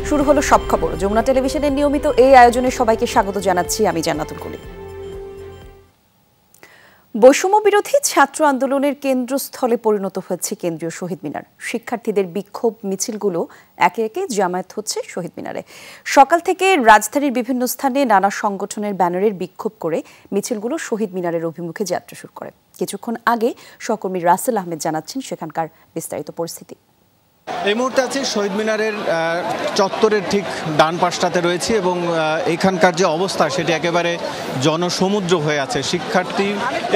শুরু হলো সব খবর। যমুনা টেলিভিশনের নিয়মিত এই আয়োজনে সবাইকে স্বাগত জানাচ্ছি আমি জান্নাতুল কলি। বৈষম্য বিরোধী ছাত্র আন্দোলনের কেন্দ্রস্থলে পরিণত হয়েছে কেন্দ্রীয় শহীদ মিনার। শিক্ষার্থীদের বিক্ষোভ মিছিলগুলো একে একে জামায়াত হচ্ছে শহীদ মিনারে। সকাল থেকে রাজধানীর বিভিন্ন স্থানে নানা সংগঠনের ব্যানারের বিক্ষোভ করে মিছিলগুলো শহীদ মিনারের অভিমুখে যাত্রা শুরু করে। কিছুক্ষণ আগে সহকর্মী রাসেল আহমেদ জানাচ্ছেন সেখানকার বিস্তারিত পরিস্থিতি। এই মুহূর্তে আছে শহীদ মিনারের চত্বরের ঠিক ডান পাশটাতে রয়েছে এবং এখানকার যে অবস্থা সেটি একেবারে জনসমুদ্র হয়ে আছে। শিক্ষার্থী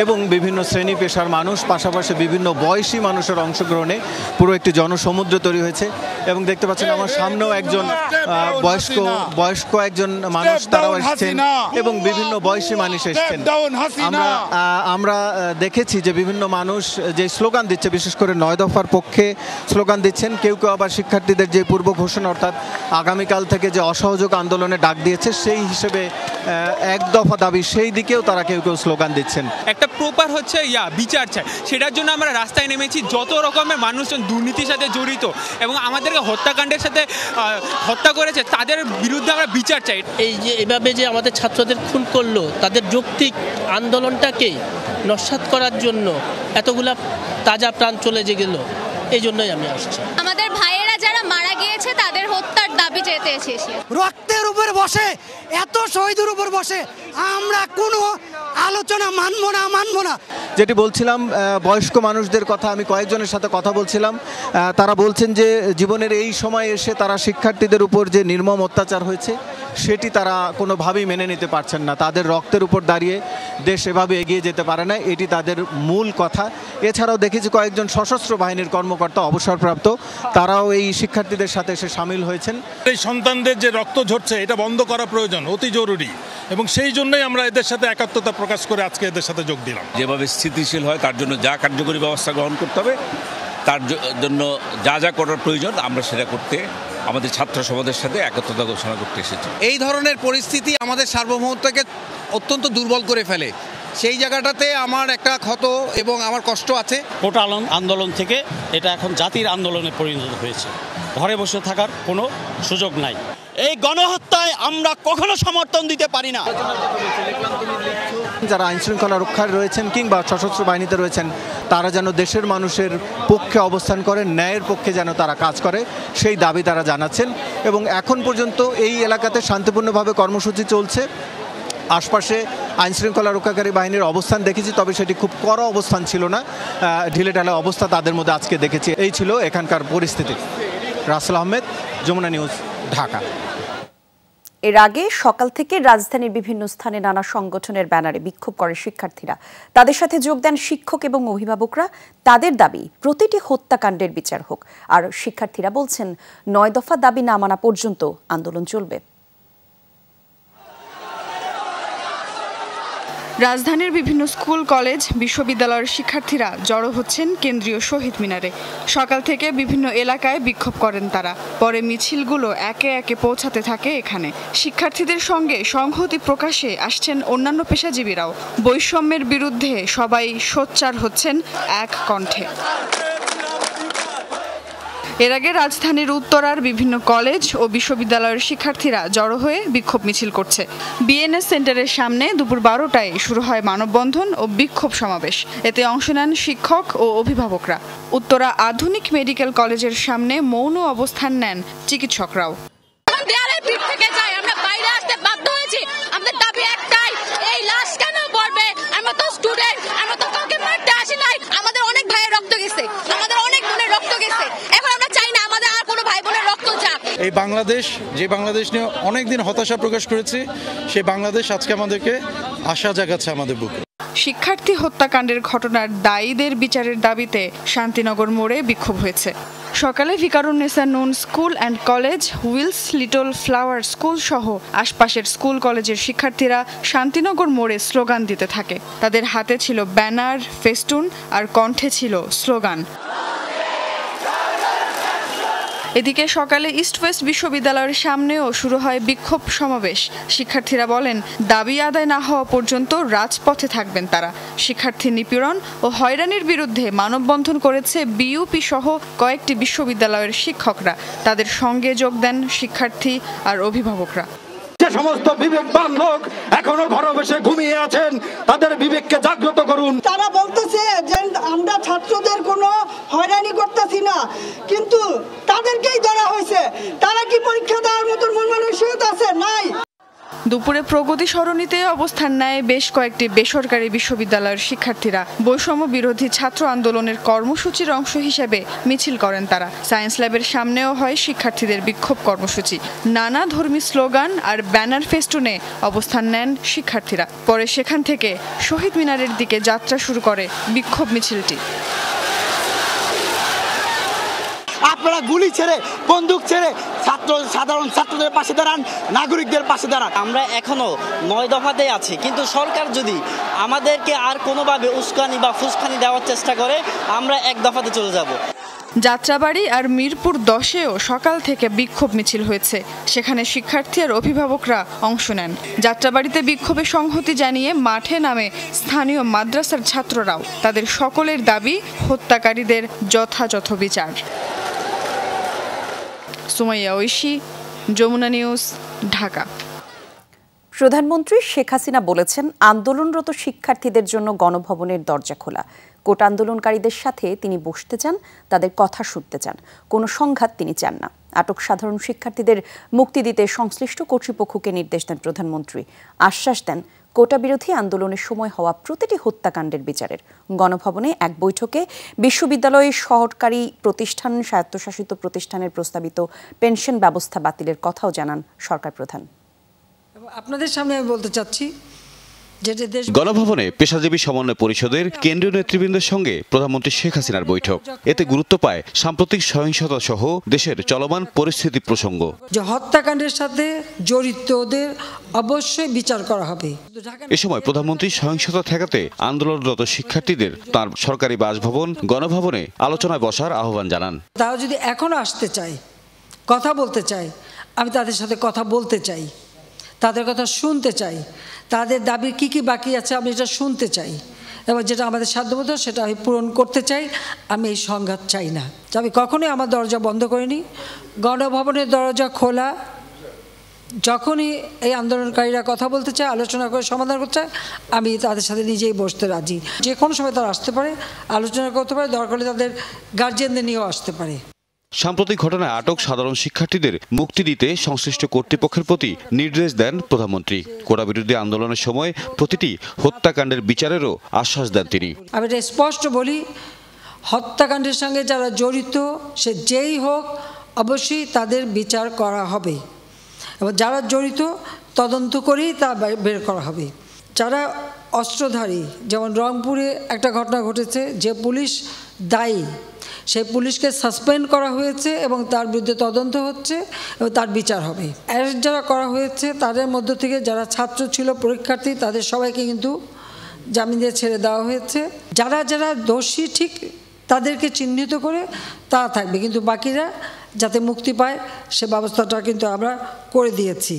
এবং বিভিন্ন শ্রেণী পেশার মানুষ, পাশাপাশি বিভিন্ন বয়সী মানুষের অংশগ্রহণে পুরো একটি জনসমুদ্র তৈরি হয়েছে। এবং দেখতে পাচ্ছেন আমার সামনেও একজন বয়স্ক একজন মানুষ, তারাও এসেছেন এবং বিভিন্ন বয়সী মানুষ এসেছেন। আমরা দেখেছি যে বিভিন্ন মানুষ যে স্লোগান দিচ্ছে, বিশেষ করে 9 দফার পক্ষে স্লোগান দিচ্ছেন। কেউ কেউ আবার শিক্ষার্থীদের যে পূর্ব ঘোষণা অর্থাৎ আগামীকাল থেকে যে অসহযোগ আন্দোলনে ডাক দিয়েছে সেই হিসেবে 1 দফা দাবি, সেই দিকেও তারা কেউ কেউ স্লোগান দিচ্ছেন। একটা প্রপার হচ্ছে বিচার চাই, সেটার জন্য আমরা রাস্তায় নেমেছি। যত রকমের মানুষজন দুর্নীতির সাথে জড়িত এবং আমাদেরকে হত্যাকাণ্ডের সাথে হত্যা করেছে তাদের বিরুদ্ধে আমরা বিচার চাই। এই যে এভাবে যে আমাদের ছাত্রদের খুন করলো, তাদের যৌক্তিক আন্দোলনটাকে নস্যাৎ করার জন্য এতগুলা তাজা প্রাণ চলে গেল, এই জন্যই আমি আসছি। আমাদের ভাইয়েরা যারা মারা গিয়েছে তাদের হত্যার দাবি যেতে এসেছি। রক্তের উপর বসে, এত শহীদের উপর বসে আমরা কোনো আলোচনা মানব না। যেটি বলছিলাম, বয়স্ক মানুষদের কথা, আমি কয়েকজনের সাথে কথা বলছিলাম। তারা বলছেন যে জীবনের এই সময় এসে তারা শিক্ষার্থীদের উপর যে নির্মম অত্যাচার হয়েছে সেটি তারা কোনোভাবেই মেনে নিতে পারছেন না। তাদের রক্তের উপর দাঁড়িয়ে দেশ এভাবে এগিয়ে যেতে পারে না, এটি তাদের মূল কথা। এছাড়াও দেখেছি কয়েকজন সশস্ত্র বাহিনীর কর্মকর্তা অবসরপ্রাপ্ত, তারাও এই শিক্ষার্থীদের সাথে এসে সামিল হয়েছেন। এই সন্তানদের যে রক্ত ঝরছে এটা বন্ধ করা প্রয়োজন, অতি জরুরি, এবং সেই জন্যই আমরা এদের সাথে একাত্মতা প্রকাশ করে আজকে এদের সাথে যোগ দিলাম। যেভাবে স্থিতিশীল হয় তার জন্য যা কার্যকরী ব্যবস্থা গ্রহণ করতে হবে, তার জন্য যা যা করার প্রয়োজন আমরা সেটা করতে আমাদের ছাত্র সমাজের সাথে একত্রতা ঘোষণা করতে এসেছি। এই ধরনের পরিস্থিতি আমাদের সার্বভৌমত্বকে অত্যন্ত দুর্বল করে ফেলে। সেই জায়গাটাতে আমার একটা ক্ষত এবং আমার কষ্ট আছে। কোটা আন্দোলন থেকে এটা এখন জাতির আন্দোলনে পরিণত হয়েছে। ঘরে বসে থাকার কোনো সুযোগ নাই। এই গণহত্যায় আমরা কখনো সমর্থন দিতে পারি না। যারা আইনশৃঙ্খলা রক্ষার রয়েছেন কিংবা সশস্ত্র বাহিনীতে রয়েছেন, তারা যেন দেশের মানুষের পক্ষে অবস্থান করে, ন্যায়ের পক্ষে যেন তারা কাজ করে, সেই দাবি তারা জানাচ্ছেন। এবং এখন পর্যন্ত এই এলাকাতে শান্তিপূর্ণভাবে কর্মসূচি চলছে। আশপাশে আইনশৃঙ্খলা রক্ষাকারী বাহিনীর অবস্থান দেখেছি, তবে সেটি খুব কড়া অবস্থান ছিল না, ঢিলেঢালা অবস্থা তাদের মধ্যে আজকে দেখেছি। এই ছিল এখানকার পরিস্থিতি। রাসেল আহমেদ, যমুনা নিউজ, ঢাকা। এর আগে সকাল থেকে রাজধানীর বিভিন্ন স্থানে নানা সংগঠনের ব্যানারে বিক্ষোভ করে শিক্ষার্থীরা। তাদের সাথে যোগ দেন শিক্ষক এবং অভিভাবকরা। তাদের দাবি প্রতিটি হত্যাকাণ্ডের বিচার হোক। আর শিক্ষার্থীরা বলছেন 9 দফা দাবি না মানা পর্যন্ত আন্দোলন চলবে। রাজধানীর বিভিন্ন স্কুল, কলেজ, বিশ্ববিদ্যালয়ের শিক্ষার্থীরা জড়ো হচ্ছেন কেন্দ্রীয় শহীদ মিনারে। সকাল থেকে বিভিন্ন এলাকায় বিক্ষোভ করেন তারা। পরে মিছিলগুলো একে একে পৌঁছাতে থাকে এখানে। শিক্ষার্থীদের সঙ্গে সংহতি প্রকাশে আসছেন অন্যান্য পেশাজীবীরাও। বৈষম্যের বিরুদ্ধে সবাই সোচ্চার হচ্ছেন এক কণ্ঠে। এর আগে রাজধানীর উত্তরার বিভিন্ন কলেজ ও বিশ্ববিদ্যালয়ের শিক্ষার্থীরা জড়ো হয়ে বিক্ষোভ মিছিল করছে। বিএনএস সেন্টারের সামনে দুপুর 12টায় শুরু হয় মানববন্ধন ও বিক্ষোভ সমাবেশ। এতে অংশ নেন শিক্ষক ও অভিভাবকরা। উত্তরা আধুনিক মেডিকেল কলেজের সামনে মৌন অবস্থান নেন চিকিৎসকরাও। এই বাংলাদেশ, যে বাংলাদেশ নিয়ে অনেকদিন হতাশা প্রকাশ করেছে, সেই বাংলাদেশ আজকে আমাদেরকে আশা জাগাচ্ছে আমাদের বুকে। শিক্ষার্থী হত্যাকাণ্ডের ঘটনার দায়ীদের বিচারের দাবিতে শান্তিনগর মোড়ে বিক্ষোভ হয়েছে। সকালে Viqarunnisa Noon school and college, Wills little flower school সহ আশপাশের স্কুল কলেজের শিক্ষার্থীরা শান্তিনগর মোড়ে স্লোগান দিতে থাকে। তাদের হাতে ছিল ব্যানার, ফেস্টুন আর কণ্ঠে ছিল স্লোগান। এদিকে সকালে ইস্ট ওয়েস্ট বিশ্ববিদ্যালয়ের সামনেও শুরু হয় বিক্ষোভ সমাবেশ। শিক্ষার্থীরা বলেন, দাবি আদায় না হওয়া পর্যন্ত রাজপথে থাকবেন তারা। শিক্ষার্থী নিপীড়ন ও হয়রানির বিরুদ্ধে মানববন্ধন করেছে বিইউপি সহ কয়েকটি বিশ্ববিদ্যালয়ের শিক্ষকরা। তাদের সঙ্গে যোগ দেন শিক্ষার্থী আর অভিভাবকরা। যে সমস্ত বিবেকবান লোক এখনো ঘরে বসে ঘুমিয়ে আছেন, তাদের বিবেককে জাগ্রত করুন। তারা বলতেছে যে আমরা ছাত্রদের কোনো হয়রানি করতেছি না, কিন্তু তাদেরকেই ধরা হয়েছে। তারা কি পরীক্ষা দেওয়ার মতো মন মানসিকতা আছে? নাই। দুপুরে প্রগতি সরণিতে অবস্থান নেয় বেশ কয়েকটি বেসরকারি বিশ্ববিদ্যালয়ের শিক্ষার্থীরা। বৈষম্য বিরোধী ছাত্র আন্দোলনের কর্মসূচির অংশ হিসেবে মিছিল করেন তারা। সায়েন্স ল্যাবের সামনেও হয় শিক্ষার্থীদের বিক্ষোভ কর্মসূচি। নানা ধর্মী স্লোগান আর ব্যানার ফেস্টুনে অবস্থান নেন শিক্ষার্থীরা। পরে সেখান থেকে শহীদ মিনারের দিকে যাত্রা শুরু করে বিক্ষোভ মিছিলটি। আপনারা গুলি ছেড়ে, বন্দুক ছেড়ে সাধারণ ছাত্রদের পাশে দাঁড়ান, নাগরিকদের পাশে দাঁড়ান। আমরা এখনো 9 দফাতে আছি, কিন্তু সরকার যদি আমাদেরকে আর কোনোভাবে উস্কানি বা ফুসকানি দেওয়ার চেষ্টা করে, আমরা 1 দফাতে চলে যাব। যাত্রাবাড়ি আর মিরপুর 10-এও সকাল থেকে বিক্ষোভ মিছিল হয়েছে। সেখানে শিক্ষার্থী আর অভিভাবকরা অংশ নেন। যাত্রাবাড়িতে বিক্ষোভে সংহতি জানিয়ে মাঠে নামে স্থানীয় মাদ্রাসার ছাত্ররাও। তাদের সকলের দাবি হত্যাকারীদের যথাযথ বিচার। সুমাইয়া ঐশী, যমুনা নিউজ, ঢাকা। প্রধানমন্ত্রী শেখ হাসিনা বলেছেন, আন্দোলনরত শিক্ষার্থীদের জন্য গণভবনের দরজা খোলা। কোটা আন্দোলনকারীদের সাথে তিনি বসতে চান, তাদের কথা শুনতে চান। কোনো সংঘাত তিনি চান না। আটক সাধারণ শিক্ষার্থীদের মুক্তি দিতে সংশ্লিষ্ট কর্তৃপক্ষকে নির্দেশ দেন প্রধানমন্ত্রী। আশ্বাস দেন, কোটা বিরোধী আন্দোলনের সময় হওয়া প্রতিটি হত্যাকাণ্ডের বিচারের। গণভবনে এক বৈঠকে বিশ্ববিদ্যালয়ের সরকারি প্রতিষ্ঠান, স্বায়ত্তশাসিত প্রতিষ্ঠানের প্রস্তাবিত পেনশন ব্যবস্থা বাতিলের কথাও জানান সরকার প্রধান। আপনাদের সামনে আমি বলতে চাচ্ছি, গণভবনে পেশাজীবী সমন্বয় পরিষদের কেন্দ্রীয় নেতৃবৃন্দের সঙ্গে প্রধানমন্ত্রী শেখ হাসিনার বৈঠক। এতে গুরুত্ব পায় সাম্প্রতিক সহিংসতা সহ দেশের চলমান পরিস্থিতি প্রসঙ্গ। যে হত্যাকাণ্ডের সাথে জড়িতদের অবশ্যই বিচার করা হবে। এ সময় প্রধানমন্ত্রী সহিংসতা ঠেকাতে আন্দোলনরত শিক্ষার্থীদের তার সরকারি বাসভবন গণভবনে আলোচনায় বসার আহ্বান জানান। তারা যদি এখনো আসতে চায়, কথা বলতে চায়, আমি তাদের সাথে কথা বলতে চাই, তাদের কথা শুনতে চাই, তাদের দাবির কি কি বাকি আছে আমি এটা শুনতে চাই, এবং যেটা আমাদের সাধ্যমতো সেটা আমি পূরণ করতে চাই। আমি এই সংঘাত চাই না। আমি কখনোই আমার দরজা বন্ধ করিনি। গণভবনের দরজা খোলা। যখনই এই আন্দোলনকারীরা কথা বলতে চায়, আলোচনা করে সমাধান করতে চায়, আমি তাদের সাথে নিজেই বসতে রাজি। যে কোনো সময় তারা আসতে পারে, আলোচনা করতে পারে, দরকার হলে তাদের গার্জিয়ানদের নিয়েও আসতে পারে। সাম্প্রতিক ঘটনায় আটক সাধারণ শিক্ষার্থীদের মুক্তি দিতে সংশ্লিষ্ট কর্তৃপক্ষের প্রতি নির্দেশ দেন প্রধানমন্ত্রী। কোটা বিরোধী আন্দোলনের সময় প্রতিটি হত্যাকাণ্ডের বিচারেরও আশ্বাস দেন তিনি। আমি এটা স্পষ্ট বলি, হত্যাকাণ্ডের সঙ্গে যারা জড়িত, সে যেই হোক, অবশ্যই তাদের বিচার করা হবে, এবং যারা জড়িত তদন্ত করেই তা বের করা হবে। যারা অস্ত্রধারী, যেমন রংপুরে একটা ঘটনা ঘটেছে, যে পুলিশ দায়ী, সেই পুলিশকে সাসপেন্ড করা হয়েছে এবং তার বিরুদ্ধে তদন্ত হচ্ছে এবং তার বিচার হবে। অ্যারেস্ট যারা করা হয়েছে তাদের মধ্য থেকে যারা ছাত্র ছিল, পরীক্ষার্থী, তাদের সবাইকে কিন্তু জামিন দিয়ে ছেড়ে দেওয়া হয়েছে। যারা যারা দোষী ঠিক তাদেরকে চিহ্নিত করে তারা থাকবে, কিন্তু বাকিরা যাতে মুক্তি পায় সে ব্যবস্থাটা কিন্তু আমরা করে দিয়েছি।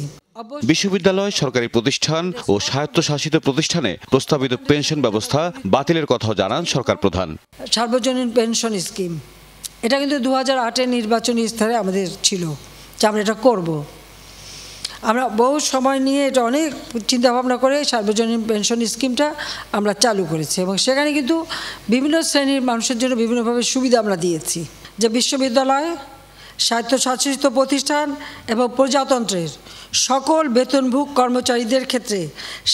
বিশ্ববিদ্যালয়, সরকারি প্রতিষ্ঠান ও স্বায়ত্তশাসিত প্রতিষ্ঠানে প্রস্তাবিত পেনশন ব্যবস্থা বাতিলের কথাও জানান সরকার প্রধান। সার্বজনীন পেনশন স্কিম, এটা কিন্তু 2008-এর নির্বাচনী ইস্তাহারে আমাদের ছিল যে আমরা এটা করব। আমরা বহু সময় নিয়ে এটা অনেক চিন্তাভাবনা করে সার্বজনীন পেনশন স্কিমটা আমরা চালু করেছি, এবং সেখানে কিন্তু বিভিন্ন শ্রেণীর মানুষের জন্য বিভিন্নভাবে সুবিধা আমরা দিয়েছি। যে বিশ্ববিদ্যালয়, স্বায়ত্তশাসিত প্রতিষ্ঠান এবং প্রজাতন্ত্রের সকল বেতনভোগ কর্মচারীদের ক্ষেত্রে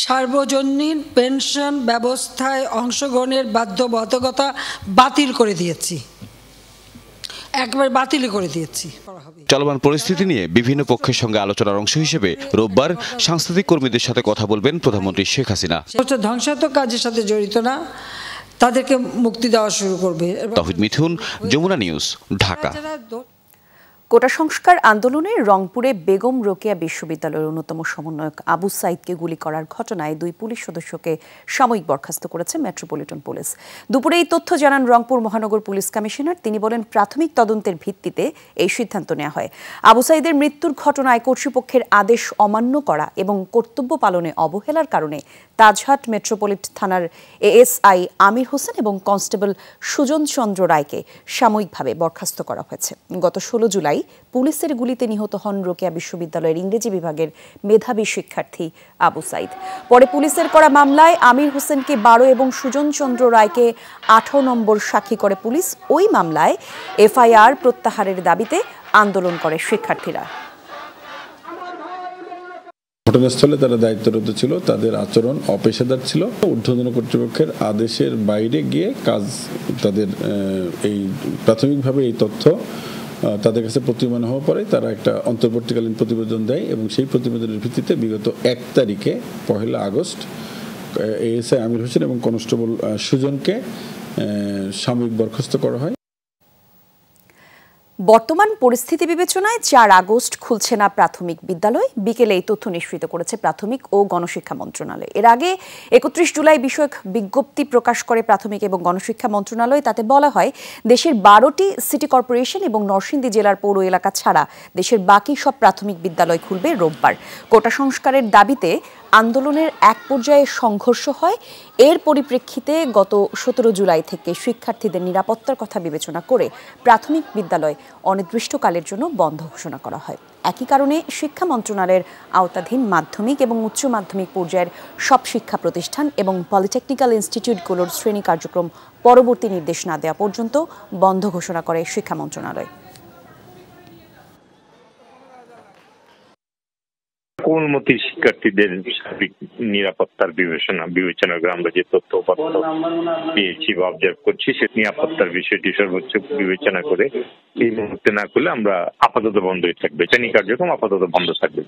সার্বজনীন পেনশন ব্যবস্থায় অংশগ্রহণের বাধ্যবাধকতা বাতিল করে দিয়েছি, একবার বাতিল করে দিয়েছি। চলমান পরিস্থিতি নিয়ে বিভিন্ন পক্ষের সঙ্গে আলোচনার অংশ হিসেবে রোববার সাংস্কৃতিক কর্মীদের সাথে কথা বলবেন প্রধানমন্ত্রী শেখ হাসিনা। ধ্বংসাত্মক কাজের সাথে জড়িত না, তাদেরকে মুক্তি দেওয়া শুরু করবে। তৌহিদ মিথুন, যমুনা নিউজ, ঢাকা। কোটা সংস্কার আন্দোলনে রংপুরে বেগম রোকেয়া বিশ্ববিদ্যালয়ের অন্যতম সমন্বয়ক আবু সাইদকে গুলি করার ঘটনায় 2 পুলিশ সদস্যকে সাময়িক বরখাস্ত করেছে মেট্রোপলিটন পুলিশ। দুপুরে এই তথ্য জানান রংপুর মহানগর পুলিশ কমিশনার। তিনি বলেন, প্রাথমিক তদন্তের ভিত্তিতে এই সিদ্ধান্ত নেওয়া হয়। আবু সাইদের মৃত্যুর ঘটনায় কর্তৃপক্ষের আদেশ অমান্য করা এবং কর্তব্য পালনে অবহেলার কারণে তাজহাট মেট্রোপলিটন থানার এএসআই আমির হোসেন এবং কনস্টেবল সুজন চন্দ্র রায়কে সাময়িকভাবে বরখাস্ত করা হয়েছে। গত 16 জুলাই পুলিশের গুলিতে নিহত হন রোকেয়া বিশ্ববিদ্যালয়ের ইংরেজি বিভাগের মেধাবী শিক্ষার্থী আবু সাইদ। পরে পুলিশের করা মামলায় আমির হোসেনকে 12 এবং সুজন চন্দ্র রায়কে 18 নম্বর সাক্ষী করে পুলিশ। ওই মামলায় এফআইআর প্রত্যাহারের দাবিতে আন্দোলন করে শিক্ষার্থীরা। ঘটনাস্থলে তারা দায়িত্বরত ছিল, তাদের আচরণ অপেশাদার ছিল। ঊর্ধ্বতন কর্তৃপক্ষের আদেশের বাইরে গিয়ে কাজ, তাদের এই প্রাথমিকভাবে এই তথ্য তাদের কাছে প্রতীয়মান হওয়ার পরে তারা একটা অন্তর্বর্তীকালীন প্রতিবেদন দেয় এবং সেই প্রতিবেদনের ভিত্তিতে বিগত 1 তারিখে 1 আগস্ট এএসআই আমির হোসেন এবং কনস্টেবল সুজনকে সাময়িক বরখাস্ত করা হয়। বর্তমান পরিস্থিতি বিবেচনায় 4 আগস্ট খুলছে না প্রাথমিক বিদ্যালয়। বিকেলে এই তথ্য নিশ্চিত করেছে প্রাথমিক ও গণশিক্ষা মন্ত্রণালয়। এর আগে 31 জুলাই বিষয়ক বিজ্ঞপ্তি প্রকাশ করে প্রাথমিক এবং গণশিক্ষা মন্ত্রণালয়। তাতে বলা হয়, দেশের 12টি সিটি কর্পোরেশন এবং নরসিংদী জেলার পৌর এলাকা ছাড়া দেশের বাকি সব প্রাথমিক বিদ্যালয় খুলবে রোববার। কোটা সংস্কারের দাবিতে আন্দোলনের এক পর্যায়ে সংঘর্ষ হয়। এর পরিপ্রেক্ষিতে গত 17 জুলাই থেকে শিক্ষার্থীদের নিরাপত্তার কথা বিবেচনা করে প্রাথমিক বিদ্যালয় অনির্দিষ্টকালের জন্য বন্ধ ঘোষণা করা হয়। একই কারণে শিক্ষা মন্ত্রণালয়ের আওতাধীন মাধ্যমিক এবং উচ্চ মাধ্যমিক পর্যায়ের সব শিক্ষা প্রতিষ্ঠান এবং পলিটেকনিক্যাল ইনস্টিটিউটগুলোর শ্রেণী কার্যক্রম পরবর্তী নির্দেশ না দেওয়া পর্যন্ত বন্ধ ঘোষণা করে শিক্ষা মন্ত্রণালয়। কোমলমতি শিক্ষার্থীদের সার্বিক নিরাপত্তার বিবেচনা করে আমরা যে তথ্য পেয়েছি বা অবজার্ভ করছি, সে নিরাপত্তার বিষয়টি সর্বোচ্চ বিবেচনা করে এই মুহূর্তে না করলে আমরা আপাতত বন্ধই থাকবে, শ্রেণী কার্যক্রম আপাতত বন্ধ থাকবে।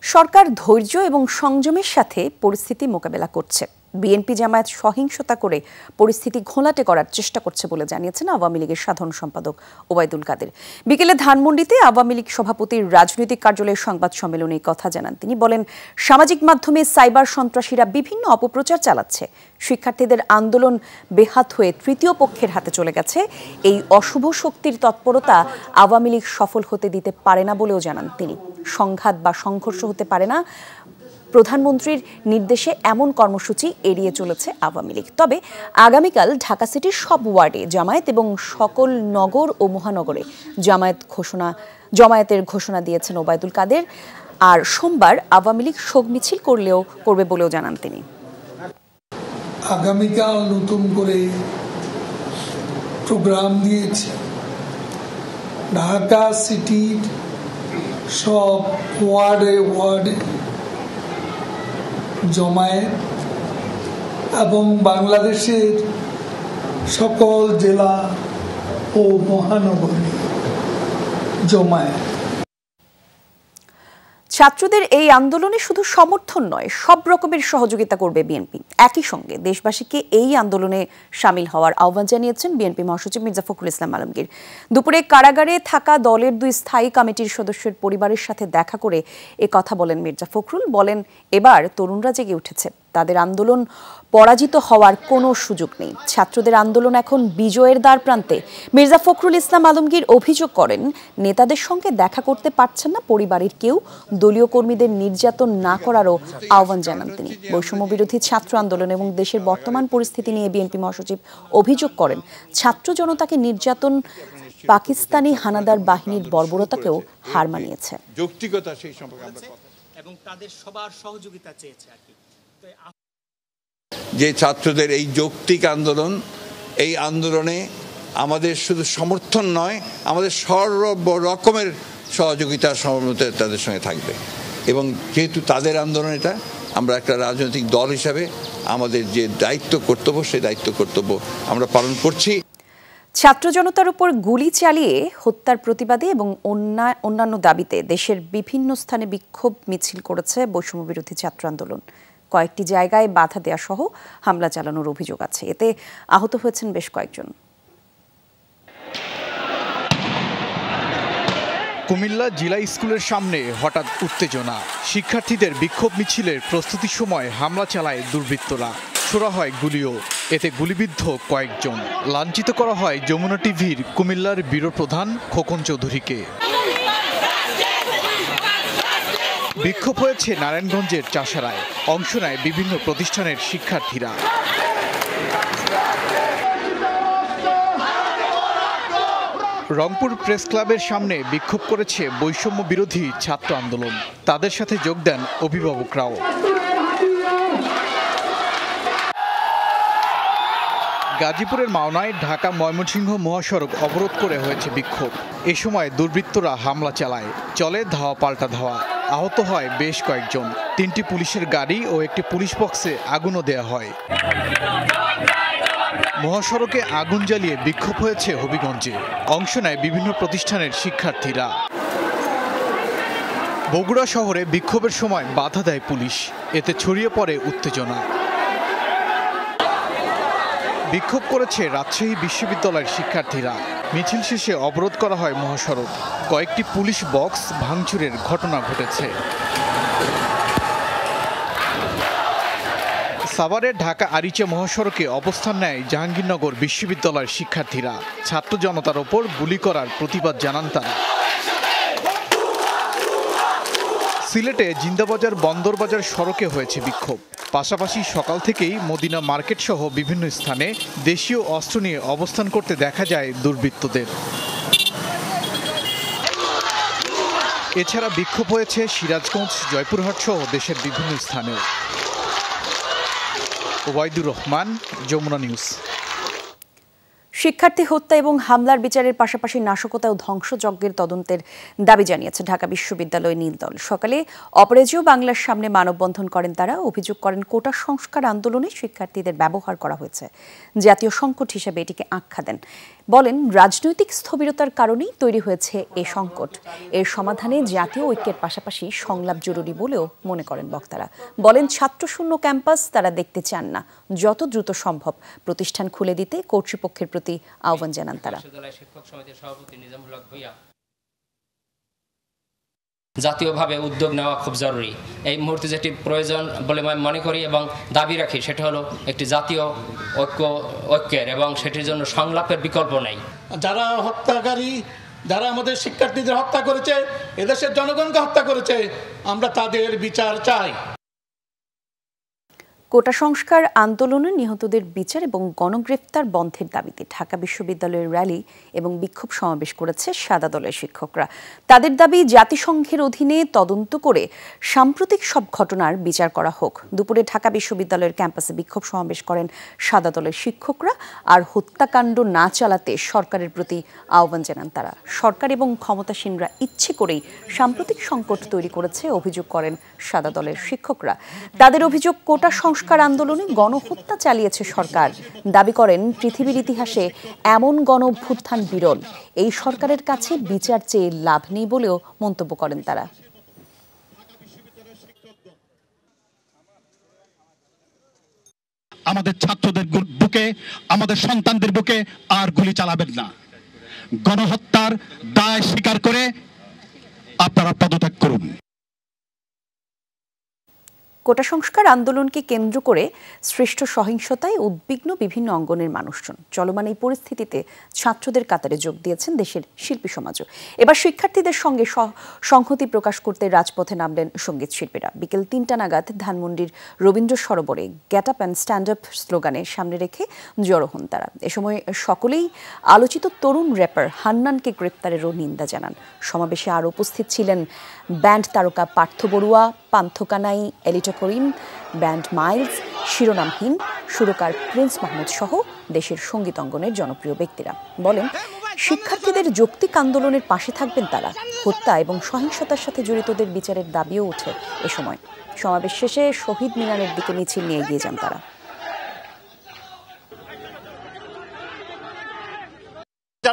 সরকার ধৈর্য এবং সংযমের সাথে পরিস্থিতি মোকাবেলা করছে। বিএনপি জামায়াত সহিংসতা করে পরিস্থিতি ঘোলাটে করার চেষ্টা করছে বলে জানিয়েছেন আওয়ামী লীগের সাধারণ সম্পাদক ওবায়দুল কাদের। বিকেলে ধানমন্ডিতে আওয়ামী লীগ সভাপতির রাজনৈতিক কার্যালয়ের সংবাদ সম্মেলনে এই কথা জানান তিনি। বলেন, সামাজিক মাধ্যমে সাইবার সন্ত্রাসীরা বিভিন্ন অপপ্রচার চালাচ্ছে। শিক্ষার্থীদের আন্দোলন বেহাত হয়ে তৃতীয় পক্ষের হাতে চলে গেছে। এই অশুভ শক্তির তৎপরতা আওয়ামী লীগ সফল হতে দিতে পারে না বলেও জানান তিনি। সংঘাত বা সংঘর্ষ হতে পারে না। প্রধানমন্ত্রীর নির্দেশে এমন কর্মসূচি এড়িয়ে চলেছে আওয়ামী লীগ। তবে আগামীকাল ঢাকা সিটির সব ওয়ার্ডে জামায়াত এবং সকল নগর ও মহানগরে জমায়েতের ঘোষণা দিয়েছেন ওবায়দুল কাদের। আর সোমবার আওয়ামী লীগ শোক মিছিল করবে বলেও জানান তিনি। আগামীকাল নতুন করে প্রোগ্রাম দিয়েছে। ঢাকা সিটির সব ওয়ার্ডে জমায়েত এবং বাংলাদেশের সকল জেলা ও মহানগরে জমায়েত। ছাত্রদের এই আন্দোলনে শুধু সমর্থন নয়, সব রকমের সহযোগিতা করবে বিএনপি। একই সঙ্গে দেশবাসীকে এই আন্দোলনে সামিল হওয়ার আহ্বান জানিয়েছেন বিএনপি মহাসচিব মির্জা ফখরুল ইসলাম আলমগীর। দুপুরে কারাগারে থাকা দলের 2 স্থায়ী কমিটির সদস্যের পরিবারের সাথে দেখা করে এ কথা বলেন মির্জা ফখরুল। বলেন, এবার তরুণরা জেগে উঠেছে, তাদের আন্দোলন পরাজিত হওয়ার কোনো সুযোগ নেই। ছাত্রদের আন্দোলন এখন বিজয়ের দ্বার প্রান্তে। মির্জা ফখরুল ইসলাম আলমগীর অভিযোগ করেন, নেতাদের সঙ্গে দেখা করতে পারছেন না পরিবারের কেউ। দলীয় কর্মীদের নির্যাতন না করারও আহ্বান জানান তিনি। বৈষম্য বিরোধী ছাত্র আন্দোলন এবং দেশের বর্তমান পরিস্থিতি নিয়ে বিএনপি মহাসচিব অভিযোগ করেন, ছাত্র জনতাকে নির্যাতন পাকিস্তানি হানাদার বাহিনীর বর্বরতাকেও হার মানিয়েছে। যৌক্তিকতা সেই সম্পর্কে এবং তাদের সবার সহযোগিতা চেয়েছে আর কি। যে ছাত্রদের এই যৌক্তিক আন্দোলন, এই আন্দোলনে আমাদের শুধু সমর্থন নয়, আমাদের সর্ব রকমের সহযোগিতা সহমত তাদের সঙ্গে থাকবে। এবং যেহেতু তাদের আন্দোলন এটা, আমরা একটা রাজনৈতিক দল হিসাবে আমাদের যে দায়িত্ব কর্তব্য, সেই দায়িত্ব কর্তব্য আমরা পালন করছি। ছাত্র জনতার উপর গুলি চালিয়ে হত্যার প্রতিবাদে এবং অন্যান্য দাবিতে দেশের বিভিন্ন স্থানে বিক্ষোভ মিছিল করেছে বৈষম্য বিরোধী ছাত্র আন্দোলন। কয়েকটি জায়গায় বাধা দেয়া সহ হামলা চালানোর অভিযোগ আছে। এতে আহত হয়েছেন বেশ কয়েকজন। কুমিল্লা জেলা স্কুলের সামনে হঠাৎ উত্তেজনা। শিক্ষার্থীদের বিক্ষোভ মিছিলের প্রস্তুতির সময় হামলা চালায় দুর্বৃত্তরা। ছোড়া হয় গুলিও, এতে গুলিবিদ্ধ কয়েকজন। লাঞ্ছিত করা হয় যমুনা টিভির কুমিল্লার ব্যুরো প্রধান খোকন চৌধুরীকে। বিক্ষোভ হয়েছে নারায়ণগঞ্জের চাষারায়, অংশ নেয় বিভিন্ন প্রতিষ্ঠানের শিক্ষার্থীরা। রংপুর প্রেস ক্লাবের সামনে বিক্ষোভ করেছে বৈষম্য বিরোধী ছাত্র আন্দোলন। তাদের সাথে যোগ দেন অভিভাবকরাও। গাজীপুরের মাওনায় ঢাকা ময়মনসিংহ মহাসড়ক অবরোধ করে হয়েছে বিক্ষোভ। এ সময় দুর্বৃত্তরা হামলা চালায়, চলে ধাওয়া পাল্টা ধাওয়া। আহত হয় বেশ কয়েকজন। 3টি পুলিশের গাড়ি ও একটি পুলিশ বক্সে আগুনও দেয়া হয়। মহাসড়কে আগুন জ্বালিয়ে বিক্ষোভ হয়েছে হবিগঞ্জে, অংশ নেয় বিভিন্ন প্রতিষ্ঠানের শিক্ষার্থীরা। বগুড়া শহরে বিক্ষোভের সময় বাধা দেয় পুলিশ, এতে ছড়িয়ে পড়ে উত্তেজনা। বিক্ষোভ করেছে রাজশাহী বিশ্ববিদ্যালয়ের শিক্ষার্থীরা। মিছিল শেষে অবরোধ করা হয় মহাসড়ক। কয়েকটি পুলিশ বক্স ভাঙচুরের ঘটনা ঘটেছে। সাভারের ঢাকা আরিচা মহাসড়কে অবস্থান নেয় জাহাঙ্গীরনগর বিশ্ববিদ্যালয়ের শিক্ষার্থীরা। ছাত্র জনতার ওপর গুলি করার প্রতিবাদ জানান তারা। সিলেটে জিন্দাবাজার বন্দরবাজার সড়কে হয়েছে বিক্ষোভ। পাশাপাশি সকাল থেকেই মদিনা মার্কেট সহ বিভিন্ন স্থানে দেশীয় অস্ত্র নিয়ে অবস্থান করতে দেখা যায় দুর্বৃত্তদের। এছাড়া বিক্ষোভ হয়েছে সিরাজগঞ্জ, জয়পুরহাট সহ দেশের বিভিন্ন স্থানেও। ওবায়দুর রহমান, যমুনা নিউজ। শিক্ষার্থী হত্যা এবং হামলার বিচারের পাশাপাশি নাশকতা ও ধ্বংসযজ্ঞের তদন্তের দাবি জানিয়েছে ঢাকা বিশ্ববিদ্যালয় নীলদল। সকালে অপরাজেয় বাংলার সামনে মানববন্ধন করেন তারা। অভিযোগ করেন কোটা সংস্কার আন্দোলনে শিক্ষার্থীদের ব্যবহার করা হয়েছে, জাতীয় সংকট হিসেবে এটিকে আখ্যা দেন। বলেন রাজনৈতিক স্থবিরতার কারণেই তৈরি হয়েছে এ সংকট। এর সমাধানে জাতীয় ঐক্যের পাশাপাশি সংলাপ জরুরি বলেও মনে করেন বক্তারা। বলেন ছাত্রশূন্য ক্যাম্পাস তারা দেখতে চান না, যত দ্রুত সম্ভব প্রতিষ্ঠান খুলে দিতে কর্তৃপক্ষের প্রতি আহ্বান জানান তারা। জাতীয়ভাবে উদ্যোগ নেওয়া খুব জরুরি। এই মুহূর্তে যেটি প্রয়োজন বলে আমি মনে করি এবং দাবি রাখি সেটা হলো একটি জাতীয় ঐক্যের, এবং সেটির জন্য সংলাপের বিকল্প নেই। যারা হত্যাকারী, যারা আমাদের শিক্ষার্থীদের হত্যা করেছে, এদেশের জনগণকে হত্যা করেছে, আমরা তাদের বিচার চাই। কোটা সংস্কার আন্দোলনে নিহতদের বিচার এবং গণগ্রেফতার বন্ধের দাবিতে ঢাকা বিশ্ববিদ্যালয়ের র্যালি এবং বিক্ষোভ সমাবেশ করেছে সাদা দলের শিক্ষকরা। তাদের দাবি জাতিসংঘের অধীনে তদন্ত করে সাম্প্রতিক সব ঘটনার বিচার করা হোক। দুপুরে ঢাকা বিশ্ববিদ্যালয়ের ক্যাম্পাসে বিক্ষোভ সমাবেশ করেন সাদা দলের শিক্ষকরা। আর হত্যাকাণ্ড না চালাতে সরকারের প্রতি আহ্বান জানান তারা। সরকার এবং ক্ষমতাসীনরা ইচ্ছে করেই সাম্প্রতিক সংকট তৈরি করেছে অভিযোগ করেন সাদা দলের শিক্ষকরা। তাদের অভিযোগ কোটা সংস্কার আন্দোলনে গণহত্যা চালিয়েছে সরকার। দাবি করেন পৃথিবীর ইতিহাসে এমন গণঅভ্যুত্থান বিরল। এই সরকারের কাছে বিচার চেয়ে লাভ নেই বলেও মন্তব্য করেন তারা। আমাদের ছাত্রদের বুকে, আমাদের সন্তানদের বুকে আর গুলি চালাবেন না। গণহত্যার দায় স্বীকার করে আপনারা পদত্যাগ করুন। কোটা সংস্কার আন্দোলনকে কেন্দ্র করে সৃষ্ট সহিংসতায় উদ্বিগ্ন বিভিন্ন অঙ্গনের মানুষজন। চলমান এই পরিস্থিতিতে ছাত্রদের কাতারে যোগ দিয়েছেন দেশের শিল্পী সমাজও। এবার শিক্ষার্থীদের সঙ্গে সংহতি প্রকাশ করতে রাজপথে নামলেন সঙ্গীত শিল্পীরা। বিকেল 3টা নাগাদ ধানমন্ডির রবীন্দ্র সরোবরে get up and stand up স্লোগানে সামনে রেখে জড়ো হন তারা। এ সময় সকলেই আলোচিত তরুণ র্যাপার হান্নানকে গ্রেপ্তারেরও নিন্দা জানান। সমাবেশে আরও উপস্থিত ছিলেন ব্যান্ড তারকা পার্থ বড়ুয়া, পান্থকানাই, এলিটা করিম, ব্যান্ড মাইলস, শিরোনামহীন, সুরকার প্রিন্স মাহমুদ সহ দেশের সঙ্গীত অঙ্গনের জনপ্রিয় ব্যক্তিরা। বলেন শিক্ষার্থীদের যৌক্তিক আন্দোলনের পাশে থাকবেন তারা। হত্যা এবং সহিংসতার সাথে জড়িতদের বিচারের দাবিও ওঠে এ সময়। সমাবেশ শেষে শহীদ মিনারের দিকে মিছিল নিয়ে এগিয়ে যান তারা।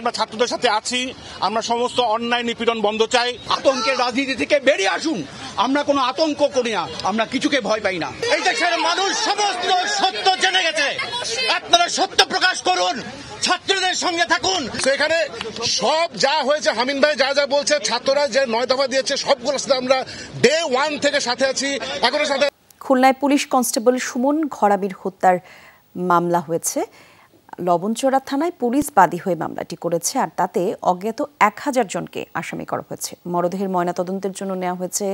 আমরা ছাত্রদের সাথে আছি। আমরা সমস্ত অন্যায় নিপীড়ন বন্ধ চাই। আতঙ্কের রাজনীতি থেকে বেরিয়ে আসুন। আমরা কোনো আতঙ্ক করি না, আমরা কিছুকে ভয় পাই না। এই দেশের মানুষ সমস্ত সত্য জেনে গেছে, আপনারা সত্য প্রকাশ করুন, ছাত্রদের সঙ্গে থাকুন। সেখানে সব যা হয়েছে, হামিদ ভাই যা যা বলছে, ছাত্ররা যে 9 দফা দিয়েছে সবগুলোর সাথে আমরা ডে 1 থেকে সাথে আছি, এখনো সাথে। খুলনায় পুলিশ কনস্টেবল সুমন ঘরামির হত্যার মামলা হয়েছে। লবণচড়া থানায় পুলিশ বাদী হয়ে মামলাটি করেছে, আর তাতে অজ্ঞাত 1000 জনকে আসামি করা হয়েছে। মরদেহের ময়নাতদন্তের জন্য নেওয়া হয়েছে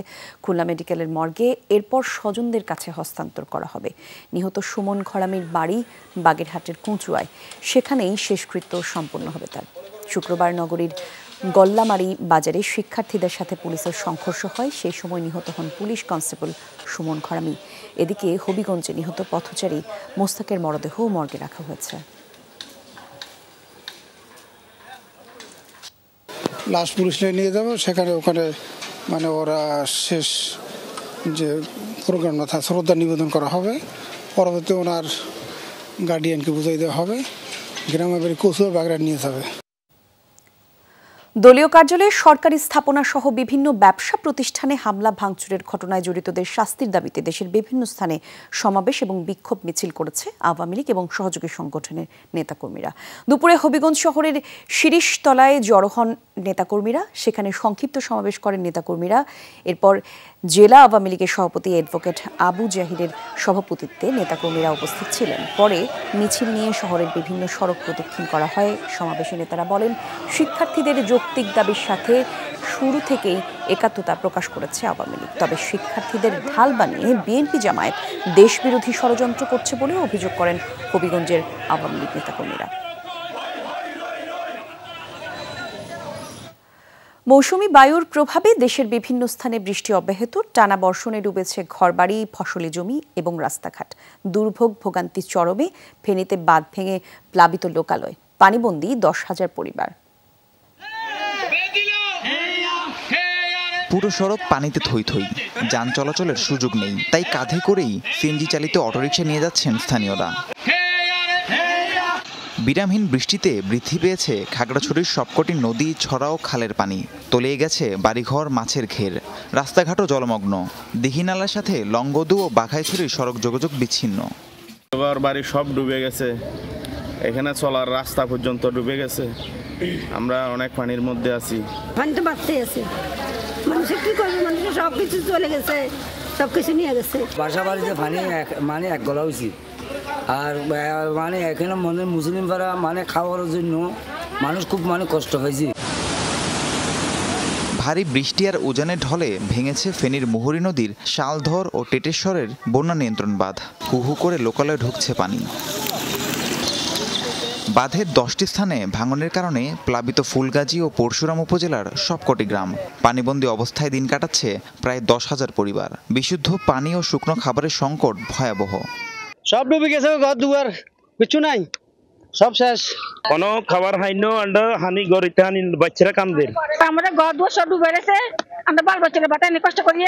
খুলনা মেডিকেলের মর্গে, এরপর স্বজনদের কাছে হস্তান্তর করা হবে। নিহত সুমন ঘরামির বাড়ি বাগেরহাটের কুঁচুয়ায়, সেখানেই শেষকৃত্য সম্পন্ন হবে তার। শুক্রবার নগরীর গল্লামারি বাজারে শিক্ষার্থীদের সাথে পুলিশের সংঘর্ষ হয়, সেই সময় নিহত হন পুলিশ কনস্টেবল সুমন ঘরামি। এদিকে হবিগঞ্জে নিহত পথচারী মোস্তাকের মরদেহ মর্গে রাখা হয়েছে। লাশ পুলিশ নিয়ে যাবো, ওখানে মানে ওরা শেষ যে প্রোগ্রামটা থাকে শ্রদ্ধা নিবেদন করা হবে। পরবর্তী ওনার গার্ডিয়ানকে বুঝাই দেওয়া হবে, গ্রামের বাড়ি কচুয়া বাগড়া নিয়ে যাবে। দলীয় কার্যালয়ে সরকারি স্থাপনা সহ বিভিন্ন ব্যবসা প্রতিষ্ঠানে হামলা ভাঙচুরের ঘটনায় জড়িতদের শাস্তির দাবিতে দেশের বিভিন্ন স্থানে সমাবেশ এবং বিক্ষোভ মিছিল করেছে আওয়ামী লীগ এবং সহযোগী সংগঠনের নেতাকর্মীরা। দুপুরে হবিগঞ্জ শহরের শিরিষতলায় জড়ো হন নেতাকর্মীরা, সেখানে সংক্ষিপ্ত সমাবেশ করেন নেতাকর্মীরা। এরপর জেলা আওয়ামী লীগের সভাপতি অ্যাডভোকেট আবু জাহিরের সভাপতিত্বে নেতাকর্মীরা উপস্থিত ছিলেন। পরে মিছিল নিয়ে শহরের বিভিন্ন সড়ক প্রদক্ষিণ করা হয়। সমাবেশে নেতারা বলেন, শিক্ষার্থীদের যৌক্তিক দাবির সাথে শুরু থেকেই একাত্মতা প্রকাশ করেছে আওয়ামী লীগ, তবে শিক্ষার্থীদের ঢাল বানিয়ে বিএনপি জামায়াত দেশবিরোধী ষড়যন্ত্র করছে বলে অভিযোগ করেন হবিগঞ্জের আওয়ামী লীগ নেতাকর্মীরা। মৌসুমী বায়ুর প্রভাবে দেশের বিভিন্ন স্থানে বৃষ্টি অব্যাহত। টানা বর্ষণে ডুবেছে ঘরবাড়ি, ফসলি জমি এবং রাস্তাঘাট। দুর্ভোগ ভোগান্তি চরমে। ফেনীতে বাঁধ ভেঙে প্লাবিত লোকালয়, পানিবন্দী 10,000 পরিবার। পুরো সড়ক পানিতে থই থই, যান চলাচলের সুযোগ নেই, তাই কাঁধে করেই সিএনজি চালিত অটোরিকশা নিয়ে যাচ্ছেন স্থানীয়রা। বিরামহীন বৃষ্টিতে বৃদ্ধি পেয়েছে খাগড়াছড়ির সবকটি নদী, ছড়া ও খালের পানি। তলিয়ে গেছে বাড়িঘর, মাছের ঘের, রাস্তাঘাটও জলমগ্ন। দিঘিনালার সাথে লংগদু ও বাঘাইছড়ির সড়ক যোগাযোগ বিচ্ছিন্ন। বাড়ি সব ডুবে গেছে, এখানে চলার রাস্তা পর্যন্ত ডুবে গেছে। আমরা অনেক পানির মধ্যে আছি। পানি তো বাড়তে আছে, মানুষের কি করবে, মানুষের সব কিছু চলে গেছে, সব কিছু নিয়ে গেছে। বাসা বাড়িতে পানি মানে এক গলা হয়েছে, আর মানে এখানে মনে মুসলিম পাড়া মানে খাওয়ার জন্য মানুষ খুব মানে কষ্ট হয়েছে। ভারী বৃষ্টি আর উজানের ঢলে ভেঙেছে ফেনীর মুহুরী নদীর শালধর ও টেটেশ্বরের বন্যা নিয়ন্ত্রণ বাঁধ। হু হু করে লোকালয়ে ঢুকছে পানি। বাঁধের 10টি স্থানে ভাঙনের কারণে প্লাবিত ফুলগাজী ও পরশুরাম উপজেলার সবকটি গ্রাম। পানিবন্দী অবস্থায় দিন কাটাচ্ছে প্রায় 10,000 পরিবার। বিশুদ্ধ পানি ও শুকনো খাবারের সংকট ভয়াবহ। সব ডুবে গেছে, ঘর দুয়ার কিছু নাই, সব শেষ। কোনো খাবার হাইনো আন্ডা হানি গরিতে হানি বাচ্চারা কামদের। আমরা ঘর দুয়ার সব ডুবে গেছে, আমরা বাল বাচ্চারা বাটানি কষ্ট করি,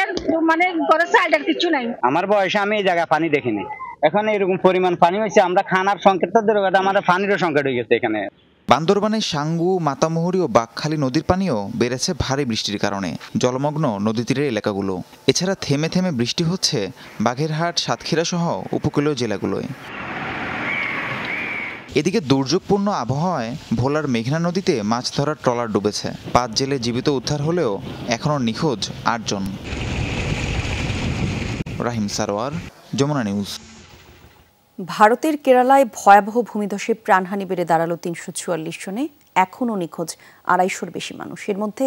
মানে ঘরের চাইল্ড কিছু নাই। আমার বয়সে আমি এই জায়গায় পানি দেখিনি, এখন এরকম পরিমাণ পানি হয়েছে, আমরা খানার সংকট তো দূরের কথা, আমাদের পানিরও সংকট হয়ে গেছে এখানে। বান্দরবানের সাঙ্গু, মাতামুহুরী ও বাঘখালী নদীর পানিও বেড়েছে ভারী বৃষ্টির কারণে। জলমগ্ন নদী তীরের এলাকাগুলো। এছাড়া থেমে থেমে বৃষ্টি হচ্ছে বাগেরহাট, সাতক্ষীরা সহ উপকূলীয় জেলাগুলোয়। এদিকে দুর্যোগপূর্ণ আবহাওয়ায় ভোলার মেঘনা নদীতে মাছ ধরার ট্রলার ডুবেছে। 5 জেলে জীবিত উদ্ধার হলেও এখনও নিখোঁজ 8 জন। রাহিম সারোয়ার, যমুনা নিউজ। ভারতের কেরালায় ভয়াবহ ভূমিধসে প্রাণহানি বেড়ে দাঁড়ালো 344 জনে। এখনও নিখোঁজ 250-র বেশি মানুষ, এর মধ্যে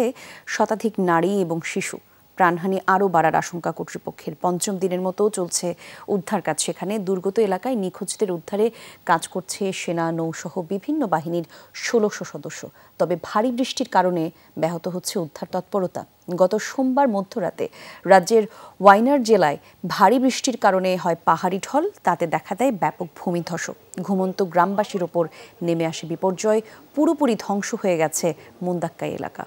শতাধিক নারী এবং শিশু। প্রাণহানি আরও বাড়ার আশঙ্কা কর্তৃপক্ষের। 5ম দিনের মতো চলছে উদ্ধার কাজ সেখানে। দুর্গত এলাকায় নিখোঁজদের উদ্ধারে কাজ করছে সেনা, নৌসহ বিভিন্ন বাহিনীর 1600 সদস্য। তবে ভারী বৃষ্টির কারণে ব্যাহত হচ্ছে উদ্ধার তৎপরতা। গত সোমবার মধ্যরাতে রাজ্যের ওয়াইনার জেলায় ভারী বৃষ্টির কারণে হয় পাহাড়ি ঢল, তাতে দেখা দেয় ব্যাপক ভূমিধস। ঘুমন্ত গ্রামবাসীর ওপর নেমে আসে বিপর্যয়। পুরোপুরি ধ্বংস হয়ে গেছে মুন্দাক্কাই এলাকা।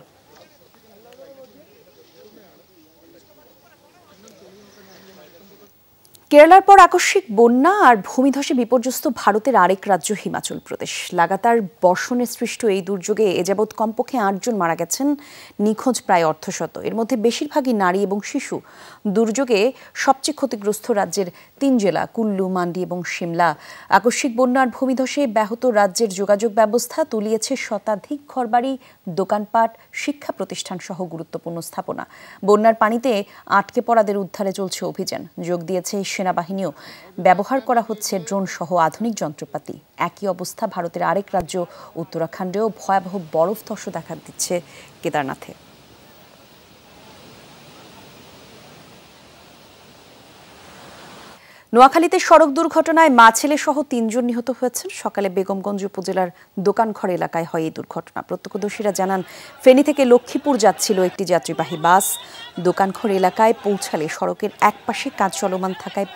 কেরালার পর আকস্মিক বন্যা আর ভূমিধসে বিপর্যস্ত ভারতের আরেক রাজ্য হিমাচল প্রদেশ। লাগাতার বর্ষণে সৃষ্ট এই দুর্যোগে এ যাবৎ কমপক্ষে ৮ জন মারা গেছেন, নিখোঁজ প্রায় অর্ধশত। এর মধ্যে বেশিরভাগই নারী এবং শিশু। দুর্যোগে সবচেয়ে ক্ষতিগ্রস্ত রাজ্যের ৩ জেলা কুল্লু, মান্ডি এবং সিমলা। আকস্মিক বন্যা আর ভূমিধসে ব্যাহত রাজ্যের যোগাযোগ ব্যবস্থা, তলিয়েছে শতাধিক ঘরবাড়ি, দোকানপাট, শিক্ষা প্রতিষ্ঠান সহ গুরুত্বপূর্ণ স্থাপনা। বন্যার পানিতে আটকে পড়াদের উদ্ধারে চলছে অভিযান। যোগ দিয়েছে সেনাবাহিনীও। ব্যবহার করা হচ্ছে ড্রোন সহ আধুনিক যন্ত্রপাতি। একই অবস্থা ভারতের আরেক রাজ্য উত্তরাখণ্ডেও। ভয়াবহ বরফ ধস দেখা দিচ্ছে কেদারনাথে। নোয়াখালীতে সড়ক দুর্ঘটনায় মা ছেলে সহ ৩ জন নিহত হয়েছেন। সকালে বেগমগঞ্জ উপজেলার দোকানঘর এলাকায় হয় এই দুর্ঘটনা। প্রত্যক্ষদর্শীরা জানান, ফেনী থেকে লক্ষ্মীপুর যাচ্ছিল একটি যাত্রীবাহী বাস। দোকানঘর এলাকায় পৌঁছালে সড়কের একপাশে কাজ চলমান থাকায়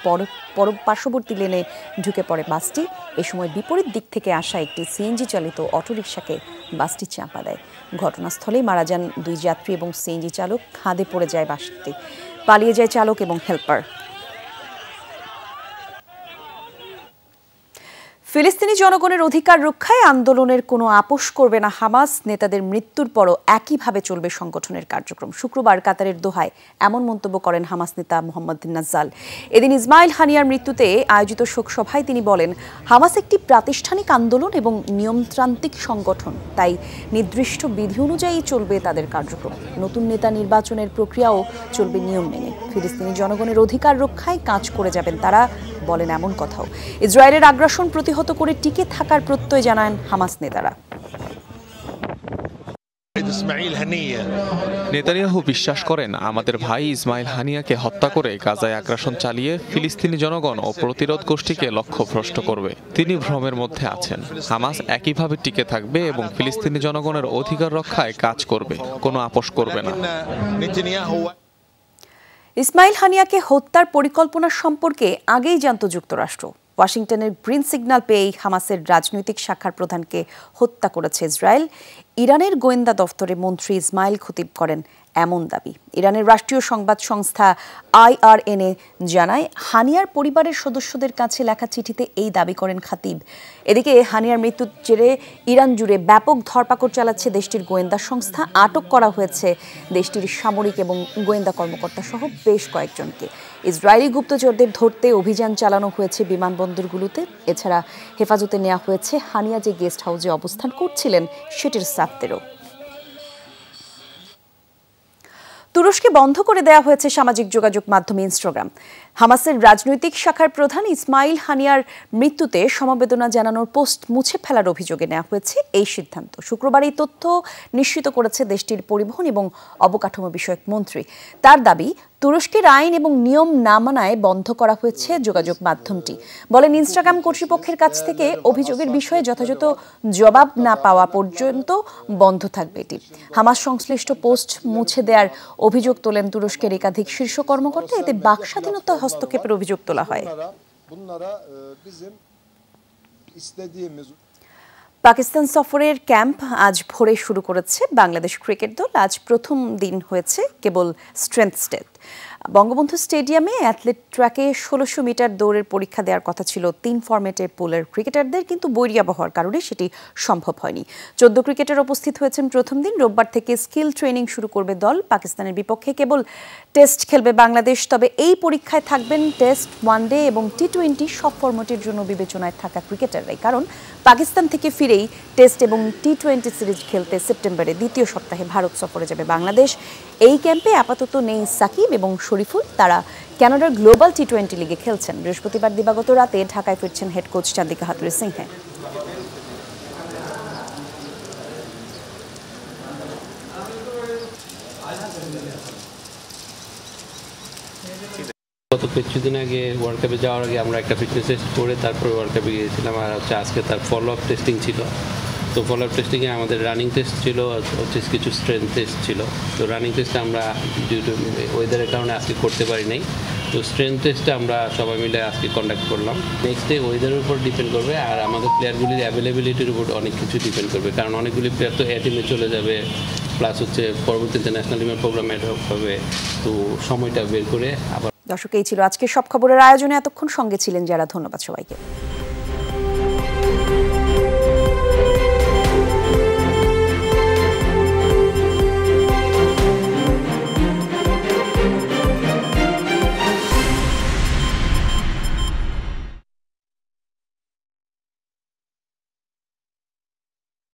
পার্শ্ববর্তী লেনে ঢুকে পড়ে বাসটি। এ সময় বিপরীত দিক থেকে আসা একটি সিএনজি চালিত অটোরিকশাকে বাসটি চাপা দেয়। ঘটনাস্থলেই মারা যান 2 যাত্রী এবং সিএনজি চালক। খাদে পড়ে যায় বাসটি। পালিয়ে যায় চালক এবং হেল্পার। ফিলিস্তিনি জনগণের অধিকার রক্ষায় আন্দোলনের কোনো আপোষ করবে না হামাস। নেতাদের মৃত্যুর পরও একইভাবে চলবে সংগঠনের কার্যক্রম। শুক্রবার কাতারের দোহায় এমন মন্তব্য করেন হামাস নেতা মোহাম্মদ নাজ্জাল। এদিন ইসমাইল হানিয়ার মৃত্যুতে আয়োজিত শোকসভায় তিনি বলেন, হামাস একটি প্রাতিষ্ঠানিক আন্দোলন এবং নিয়মতান্ত্রিক সংগঠন, তাই নির্দিষ্ট বিধি অনুযায়ী চলবে তাদের কার্যক্রম। নতুন নেতা নির্বাচনের প্রক্রিয়াও চলবে নিয়ম মেনে। ফিলিস্তিনি জনগণের অধিকার রক্ষায় কাজ করে যাবেন তারা, বলেন এমন কথাও। ইসরায়েলের আগ্রাসন প্রতিহত করে টিকে থাকার প্রত্যয় জানান হামাস নেতারা। নেতানিয়াহু বিশ্বাস করেন, আমাদের ভাই ইসমাইল হানিয়াকে হত্যা করে গাজায় আগ্রাসন চালিয়ে ফিলিস্তিনি জনগণ ও প্রতিরোধ গোষ্ঠীকে লক্ষ্যভ্রষ্ট করবে। তিনি ভ্রমের মধ্যে আছেন। হামাস একইভাবে টিকে থাকবে এবং ফিলিস্তিনি জনগণের অধিকার রক্ষায় কাজ করবে, কোনো আপোষ করবে না। ইসমাইল হানিয়াকে হত্যার পরিকল্পনা সম্পর্কে আগেই জানত যুক্তরাষ্ট্র। ওয়াশিংটনের গ্রিন সিগন্যাল পেয়েই হামাসের রাজনৈতিক শাখার প্রধানকে হত্যা করেছে ইসরায়েল। ইরানের গোয়েন্দা দফতরের মন্ত্রী ইসমাইল খতিব করেন এমন দাবি। ইরানের রাষ্ট্রীয় সংবাদ সংস্থা IRNA জানায়, হানিয়ার পরিবারের সদস্যদের কাছে লেখা চিঠিতে এই দাবি করেন খতিব। এদিকে হানিয়ার মৃত্যুর জেরে ইরান জুড়ে ব্যাপক ধরপাকড় চালাচ্ছে দেশটির গোয়েন্দা সংস্থা। আটক করা হয়েছে দেশটির সামরিক এবং গোয়েন্দা কর্মকর্তা সহ বেশ কয়েকজনকে। ইসরায়েলি গুপ্তচরদের ধরতে অভিযান চালানো হয়েছে বিমানবন্দরগুলোতে। এছাড়া হেফাজতে নেওয়া হয়েছে হানিয়া যে গেস্ট হাউসে অবস্থান করছিলেন সেটির স্টাফদেরও। তুরস্কে বন্ধ করে দেওয়া হয়েছে সামাজিক যোগাযোগ মাধ্যম ইনস্টাগ্রাম। হামাসের রাজনৈতিক শাখার প্রধান ইসমাইল হানিয়ার মৃত্যুতে সমবেদনা জানানোর পোস্ট মুছে ফেলার অভিযোগে নেওয়া হয়েছে এই সিদ্ধান্ত। শুক্রবার এই তথ্য নিশ্চিত করেছে দেশটির পরিবহন এবং অবকাঠামো বিষয়ক মন্ত্রী। তার দাবি, তুরস্কের আইন এবং নিয়ম না মানায় বন্ধ করা হয়েছে যোগাযোগ মাধ্যমটি। বলেন, ইনস্টাগ্রাম কর্তৃপক্ষের কাছ থেকে অভিযোগের বিষয়ে যথাযথ জবাব না পাওয়া পর্যন্ত বন্ধ থাকবে এটি। হামাস সংশ্লিষ্ট পোস্ট মুছে দেওয়ার অভিযোগ তোলেন তুরস্কের একাধিক শীর্ষ কর্মকর্তা। এতে বাক স্বাধীনতা হস্তক্ষেপের অভিযোগ তোলা হয়। পাকিস্তান সফরের ক্যাম্প আজ ভোরে শুরু করেছে বাংলাদেশ ক্রিকেট দল। আজ প্রথম দিন হয়েছে কেবল স্ট্রেংথ টেস্ট। বঙ্গবন্ধু স্টেডিয়ামে অ্যাথলেট ট্র্যাকে 1600 মিটার দৌড়ের পরীক্ষা দেওয়ার কথা ছিল 3 ফরম্যাটের পুলের ক্রিকেটারদের, কিন্তু বৈরী আবহাওয়ার কারণে সেটি সম্ভব হয়নি। 14 ক্রিকেটার উপস্থিত হয়েছেন প্রথম দিন। রোববার থেকে স্কিল ট্রেনিং শুরু করবে দল। পাকিস্তানের বিপক্ষে কেবল টেস্ট খেলবে বাংলাদেশ। তবে এই পরীক্ষায় থাকবেন টেস্ট, ওয়ানডে এবং টি20 সব ফরম্যাটের জন্য বিবেচনায় থাকা ক্রিকেটাররাই। কারণ পাকিস্তান থেকে ফিরেই টেস্ট এবং টি20 সিরিজ খেলতে সেপ্টেম্বরে দ্বিতীয় সপ্তাহে ভারত সফরে যাবে বাংলাদেশ। এই ক্যাম্পে আপাতত নেই সাকিব এবং শরীফুল। তারা কানাডার গ্লোবাল টি20 লিগে খেলছেন। বৃহস্পতিবার দিবাগত রাতে ঢাকায় ফিরছেন হেড কোচ চান্দিকা হাতুড়ি সিংহে। গত কিছুদিন আগে ওয়ার্ল্ড কাপে যাওয়ার আগে আমরা একটা ফিটনেস টেস্ট করে তারপরে ওয়ার্ল্ড কাপে গিয়েছিলাম। আর আজকে তার ফলো আপ টেস্টিং ছিল। তো ফলো আপ টেস্টিংয়ে আমাদের রানিং টেস্ট ছিল, হচ্ছে কিছু স্ট্রেংথ টেস্ট ছিল। তো রানিং টেস্টটা আমরা ডিউ টু ওয়েদারের কারণে আজকে করতে পারি নাই। তো স্ট্রেংথ টেস্টটা আমরা সবাই মিলে আজকে কন্ডাক্ট করলাম। নেক্সট ডে ওয়েদারের উপর ডিপেন্ড করবে, আর আমাদের প্লেয়ারগুলির অ্যাভেলেবিলিটির উপর অনেক কিছু ডিপেন্ড করবে। কারণ অনেকগুলি প্লেয়ার তো এ টিমে চলে যাবে, প্লাস হচ্ছে পরবর্তীতে ন্যাশনাল টিমের প্রোগ্রাম অ্যাড হবে। তো সময়টা বের করে আবার দর্শক, এই ছিল আজকে সব খবরের আয়োজনে। এতক্ষণ সঙ্গে ছিলেন যারা, ধন্যবাদ সবাইকে।